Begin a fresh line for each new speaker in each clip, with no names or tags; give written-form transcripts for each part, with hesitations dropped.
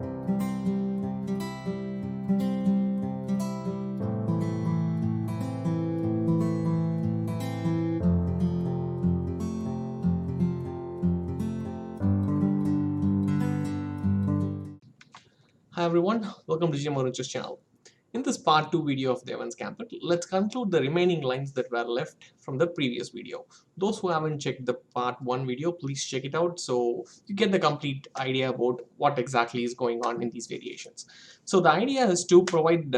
Hi everyone, welcome to GMORH's channel. In this part 2 video of the Evans Gambit, let's conclude the remaining lines that were left from the previous video. Those who haven't checked the part 1 video, please check it out so you get the complete idea about what exactly is going on in these variations. So the idea is to provide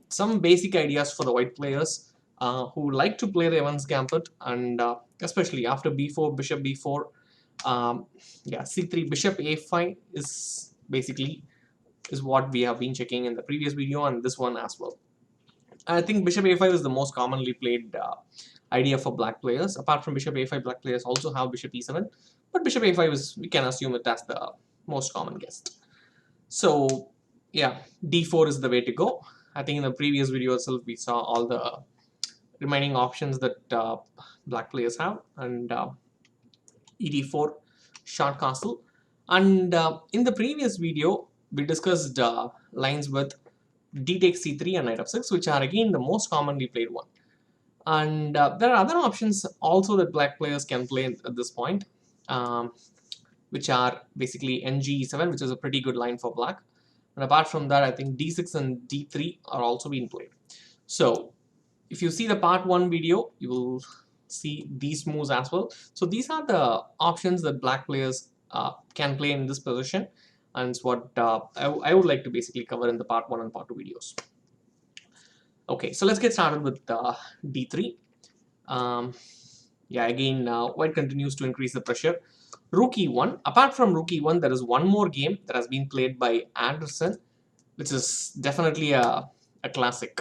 some basic ideas for the white players who like to play the Evans Gambit, and especially after b4, bishop b4, c3, bishop a5 is what we have been checking in the previous video and this one as well. I think bishop a5 is the most commonly played idea for black players. Apart from bishop a5, black players also have bishop e7, but bishop a5 is, we can assume it as the most common guessed. So yeah, d4 is the way to go. I think in the previous video itself we saw all the remaining options that black players have, and ed4, short castle. And in the previous video we discussed lines with d takes c3 and knight f6, which are again the most commonly played one. And there are other options also that black players can play at this point, which are basically ng7, which is a pretty good line for black. And apart from that, I think d6 and d3 are also being played. So if you see the part 1 video, you will see these moves as well. So these are the options that black players can play in this position, and it's what I would like to basically cover in the part 1 and part 2 videos. Okay, so let's get started with d3. Again, white continues to increase the pressure. Rook e1. Apart from rook e1, there is one more game that has been played by Andersson, which is definitely a classic.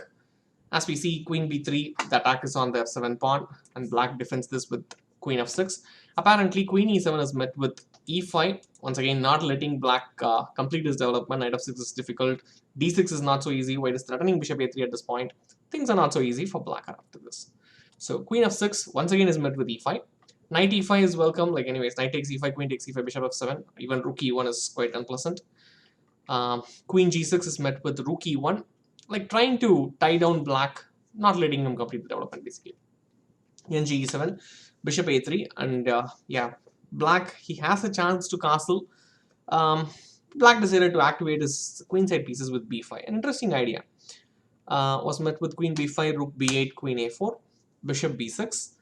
As we see, queen b3, the attack is on the f7 pawn, and black defends this with queen f6. Apparently, queen e7 is met with e5, once again not letting black complete his development. Knight f6 is difficult, d6 is not so easy, white is threatening bishop a3 at this point. Things are not so easy for black after this. So queen f6 once again is met with e5. Knight e5 is welcome, like anyways, knight takes e5, queen takes e5, bishop f7, even rook e1 is quite unpleasant. Queen g6 is met with rook e1, like trying to tie down black, not letting him complete the development basically. Ng e7, bishop a3, and black, he has a chance to castle. Black decided to activate his queenside pieces with b5. An interesting idea. Was met with queen b5, rook b8, queen a4, bishop b6,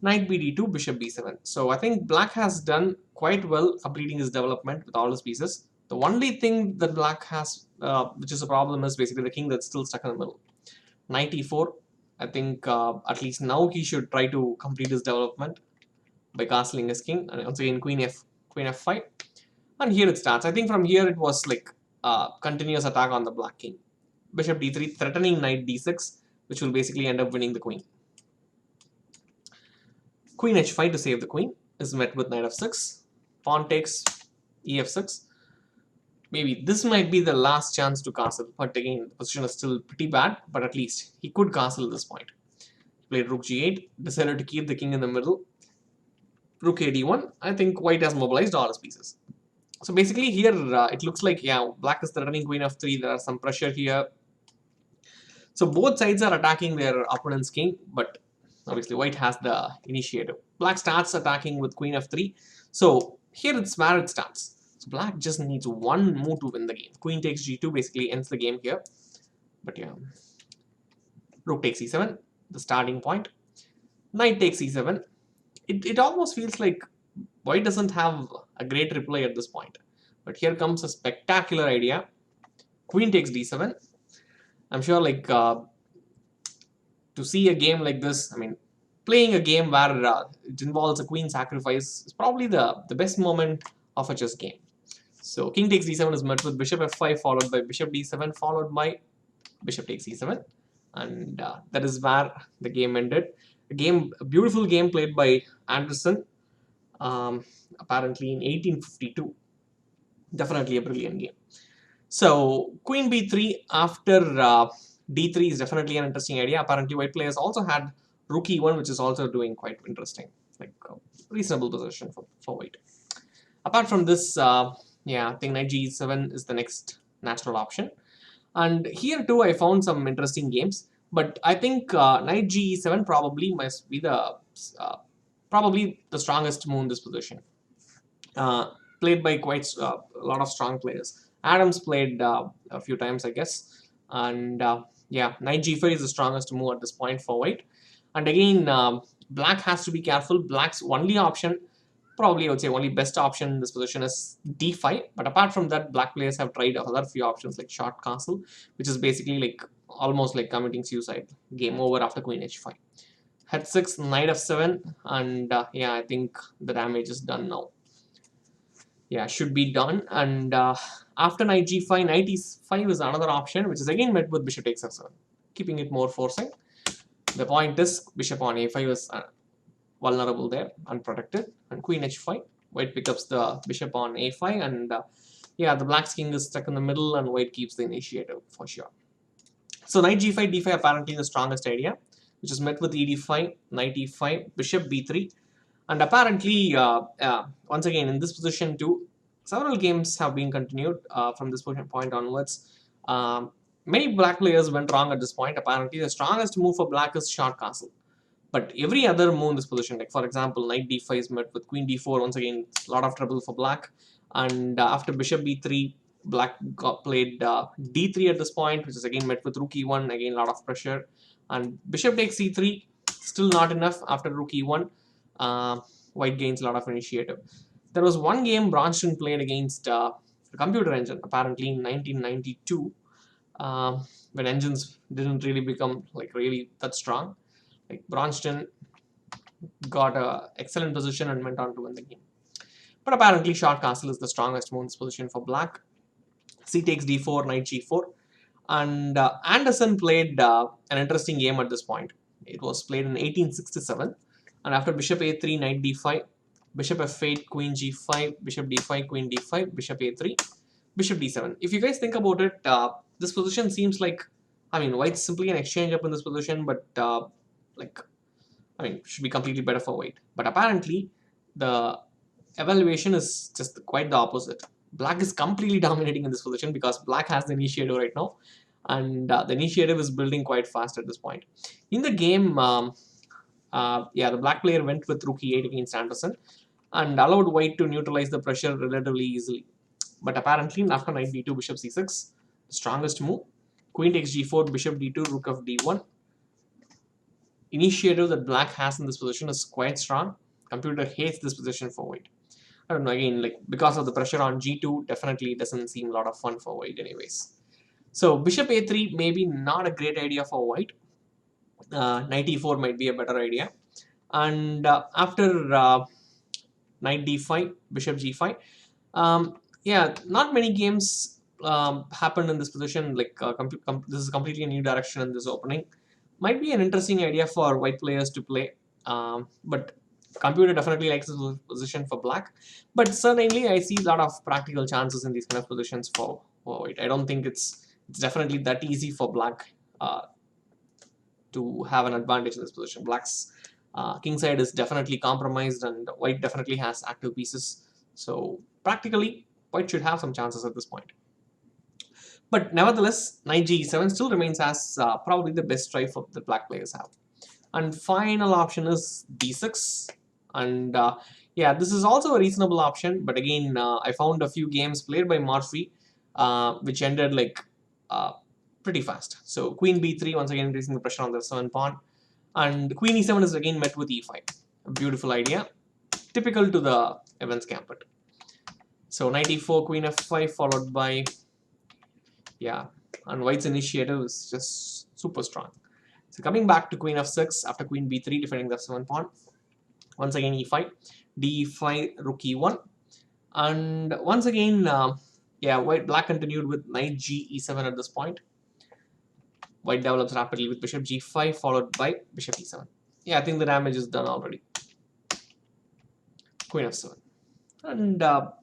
knight bd2, bishop b7. So I think black has done quite well completing his development with all his pieces. The only thing that black has, which is a problem, is basically the king that's still stuck in the middle. Knight e4. I think at least now he should try to complete his development by castling his king. And once again, queen f5. And here it starts. I think from here it was like continuous attack on the black king. Bishop d3, threatening knight d6, which will basically end up winning the queen. Queen h5 to save the queen is met with knight f6. Pawn takes ef6. Maybe this might be the last chance to castle, but again, the position is still pretty bad, but at least he could castle at this point. Played rook g8, decided to keep the king in the middle. Rook ad1, I think white has mobilized all his pieces. So basically here, it looks like, black is threatening queen f3, there are some pressure here. So both sides are attacking their opponent's king, but obviously white has the initiative. Black starts attacking with queen f3. So here it's where it starts. So black just needs one move to win the game. Queen takes g2 basically ends the game here. But yeah, rook takes e7, the starting point. Knight takes e7. It almost feels like white doesn't have a great reply at this point. But here comes a spectacular idea. Queen takes d7. I'm sure like to see a game like this, I mean, playing a game where it involves a queen sacrifice is probably the best moment of a chess game. So king takes d7 is met with bishop f5 followed by bishop d7 followed by bishop takes e7, and that is where the game ended. A beautiful game played by Andersson, apparently in 1852. Definitely a brilliant game. So queen b3 after d3 is definitely an interesting idea. Apparently white players also had rook e1, which is also doing quite interesting, like a reasonable position for white. Apart from this, Yeah, I think knight g7 is the next natural option. And here too, I found some interesting games. But I think knight g7 probably must be the probably the strongest move in this position. Uh, Played by quite a lot of strong players. Adams played a few times, I guess. And yeah, knight g5 is the strongest move at this point for white. And again, black has to be careful. Black's only option, probably I would say only best option in this position is d5. But apart from that, black players have tried other few options like short castle, which is basically like almost like committing suicide. Game over after queen h5. h6, knight f7, and yeah, I think the damage is done now. Yeah, should be done. And after knight g5, knight e5 is another option, which is again met with bishop takes f7, keeping it more forcing. The point is bishop on a5 is vulnerable there, unprotected, and queen h5. White picks up the bishop on a5, and yeah, the black's king is stuck in the middle, and white keeps the initiative for sure. So knight g5, d5 apparently the strongest idea, which is met with ed5, knight e5, bishop b3. And apparently, once again, in this position too, several games have been continued from this point onwards. Many black players went wrong at this point. Apparently, the strongest move for black is short castle. But every other move in this position, like for example, knight d5 is met with queen d4. Once again, a lot of trouble for black. And after bishop b3, black played d3 at this point, which is again met with rook e1. Again, a lot of pressure. And bishop takes c3, still not enough after rook e1. White gains a lot of initiative. There was one game Bronston played against a computer engine, apparently in 1992, when engines didn't really become like really that strong. Like Bronston got a excellent position and went on to win the game. But apparently, short castle is the strongest move in this position for black. C takes d4, knight g4, and Andersson played an interesting game at this point. It was played in 1867. And after bishop a3, knight d5, bishop f8, queen g5, bishop d5, queen d5, bishop a3, bishop d7. If you guys think about it, this position seems like, I mean, white's simply an exchange up in this position, but like, I mean, should be completely better for white. But apparently, the evaluation is just quite the opposite. Black is completely dominating in this position because black has the initiative right now, and the initiative is building quite fast at this point. In the game, yeah, the black player went with rook e8 against Andersson and allowed white to neutralize the pressure relatively easily. But apparently, after knight d2, bishop c6, the strongest move, queen takes g4, bishop d2, rook of d1. Initiative that black has in this position is quite strong. Computer hates this position for white. I don't know, again, like because of the pressure on g2, definitely doesn't seem a lot of fun for white anyways. So bishop a3 maybe not a great idea for white. Knight e4 might be a better idea. And after knight d5, bishop g5, yeah, not many games happened in this position. Like this is completely a new direction in this opening. Might be an interesting idea for white players to play, but computer definitely likes this position for black. But certainly, I see a lot of practical chances in these kind of positions for white. I don't think it's definitely that easy for black to have an advantage in this position. Black's king side is definitely compromised, and white definitely has active pieces. So practically, white should have some chances at this point. But nevertheless, knight g7 still remains as probably the best try for the black players have. And final option is d6. And yeah, this is also a reasonable option. But again, I found a few games played by Morphy, which ended like pretty fast. So queen b3, once again increasing the pressure on the 7th pawn. And queen e7 is again met with e5. A beautiful idea. Typical to the Evans Gambit. So knight e4, queen f5 followed by, yeah, and white's initiative is just super strong. So coming back to queen f6 after queen b3 defending the 7th pawn. Once again e5, d5, rook e1. And once again, yeah, black continued with knight g e7 at this point. White develops rapidly with bishop g5 followed by bishop e7. Yeah, I think the damage is done already. Queen f7. And the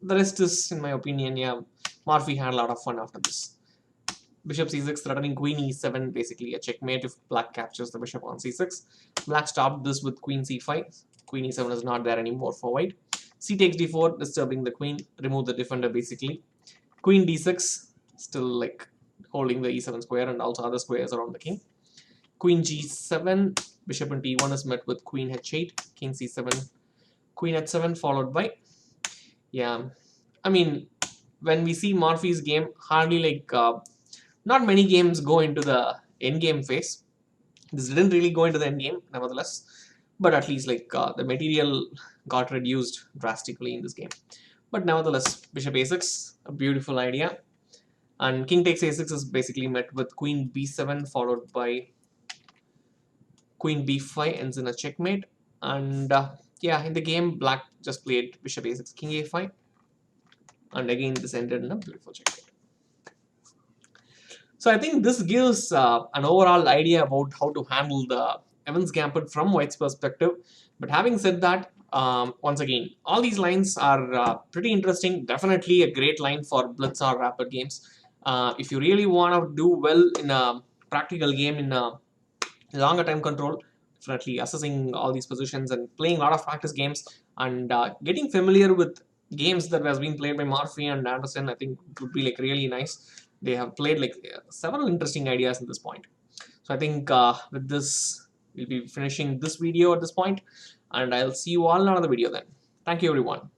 rest is, in my opinion, yeah, Morphy had a lot of fun after this. Bishop c6 threatening queen e7, basically a checkmate if black captures the bishop on c6. Black stopped this with queen c5. Queen e7 is not there anymore for white. C takes d4, disturbing the queen, remove the defender basically. Queen d6, still like holding the e7 square and also other squares around the king. Queen g7, bishop in t1 is met with queen h8, king c7, queen h7 followed by, yeah, I mean, when we see Morphy's game, hardly like, not many games go into the endgame phase. This didn't really go into the endgame, nevertheless, but at least like the material got reduced drastically in this game. But nevertheless, bishop a6, a beautiful idea. And king takes a6 is basically met with queen b7 followed by queen b5, ends in a checkmate. And yeah, in the game, black just played bishop a6, king a5. And again, this ended in a beautiful checkmate. So I think this gives an overall idea about how to handle the Evans Gambit from White's perspective. But having said that, once again, all these lines are pretty interesting. Definitely a great line for blitz or rapid games. If you really want to do well in a practical game in a longer time control, definitely assessing all these positions and playing a lot of practice games and getting familiar with games that has been played by Morphy and Andersson, I think would be like really nice. They have played like several interesting ideas at this point. So I think with this, we'll be finishing this video at this point, and I'll see you all in another video then. Thank you everyone.